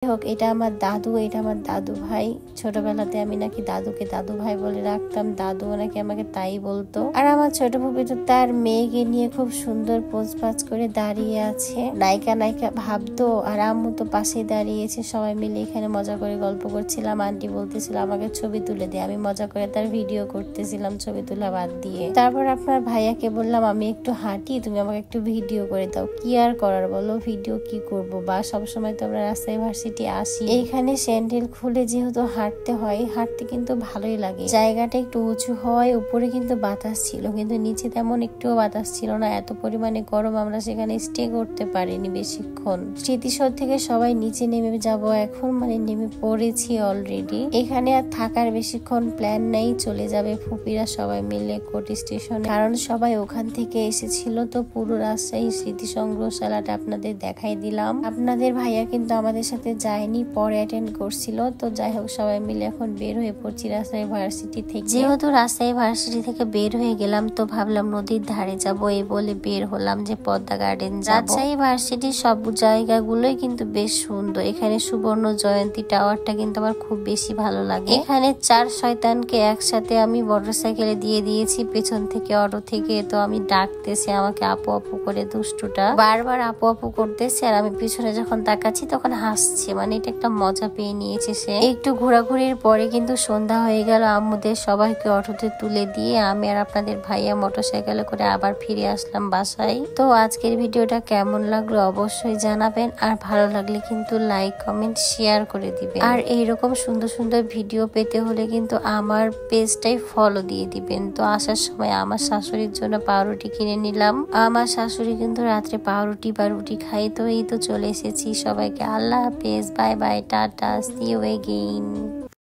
হোক, এটা আমার দাদু, এটা আমার দাদু ভাই। ছোটবেলাতে আমি নাকি দাদুকে দাদু ভাই বলে রাখতাম, দাদু নাকি আমাকে তাই বলতো। আর আমার ছোট ভাবি তো তার মেয়েকে নিয়ে খুব সুন্দর পোজ পাজ করে দাঁড়িয়ে আছে, নায়িকা নায়িকা ভাবতো। আর আম্মু তো পাশে দাঁড়িয়েছে, সবাই মিলে এখানে মজা করে গল্প করছিলাম। আন্টি বলতেছিল আমাকে ছবি তুলে দিয়ে, আমি মজা করে তার ভিডিও করতেছিলাম ছবি তোলা বাদ দিয়ে। তারপর আপনার ভাইয়াকে বললাম আমি একটু হাঁটি, তুমি আমাকে একটু ভিডিও করে দাও। কি আর করার বলো, ভিডিও কি করব, বা সবসময় তো আমরা রাস্তায় ভার্সিটি আসি, এইখানে স্যান্ডেল খুলে যেহেতু হাঁটতে হয়, হাঁটতে কিন্তু ভালোই লাগে। জায়গাটা একটু উঁচু হওয়ায় উপরে কিন্তু বাতাস ছিল, কিন্তু নিচে তেমন একটুও বাতাস ছিল না। এত পরিমাণে গরম, আমরা সেখানে স্টে করতে পারিনি বেশিক্ষণ। স্মৃতিসৌধ থেকে সবাই নিচে নেমে যাব এখন, মানে নেমে পড়েছি অলরেডি। এখানে আর থাকার বেশিক্ষণ প্ল্যান নেই, চলে যাবে ফুপিরা সবাই মিলে কোটি স্টেশনে, কারণ সবাই ওখান থেকে এসেছিল। তো পুরো রাজশাহী স্মৃতি সংগ্রহশালাটা আপনাদের দেখাই দিলাম। আপনাদের ভাইয়া কিন্তু আমাদের সাথে যায়নি, পরে অ্যাটেন্ড করছিল। তো যাই হোক, সবাই মিলে এখন বের হয়ে পড়ছি রাজশাহী ভার্সিটি থেকে। যেহেতু রাজশাহী ভার্সিটি থেকে বের হয়ে গেলাম, তো ভাবলাম নদীর ধারে যাব, এই বলে বের হলাম যে পদ্মা গার্ডেন যাব। রাজশাহী ভার্সিটির সব জায়গাগুলোই কিন্তু বেশ সুন্দর। এখানে সুবর্ণ জয়ন্তী টাওয়ারটা কিন্তু আমার খুব বেশি ভালো লাগে। এখানে 4 শয়তানকে একসাথে আমি মোটরসাইকেলে দিয়ে দিয়েছি, পেছন থেকে অটো থেকে। তো আমি ডাকতেছি আমাকে আপু আপু করে, দুষ্টুটা বারবার আপু আপু করতেছে। আর আমি পিছনে যখন তাকাচ্ছি তখন হাসছে, মানে এটা একটা মজা পেয়ে নিয়েছে সে। একটু ঘোরাঘুরির পরে কিন্তু সন্ধ্যা হয়ে গেল। আম্মুদের সবাইকে অটোতে তুলে দিয়ে আমি আর আপনাদের ভাইয়া মোটরসাইকেলে করে আবার ফিরে আসলাম বাসায়। তো আজকের ভিডিওটা কেমন লাগলো অবশ্যই জানাবেন, আর ভালো লাগলে কিন্তু লাইক কমেন্ট শেয়ার করে দিবেন। আর এইরকম সুন্দর সুন্দর ভিডিও পেতে হলে কিন্তু আমার পেজটাই ফলো দিয়ে দিবেন। তো আসার সময় আমার শাশুড়ির জন্য পাউরুটি কিনে নিলাম। আমার শাশুড়ি কিন্তু রাত্রে পাউরুটি বা রুটি খাই। তো এই তো চলে এসেছি। সবাইকে আল্লাহ হাফেজ, bye bye, tata, see you again.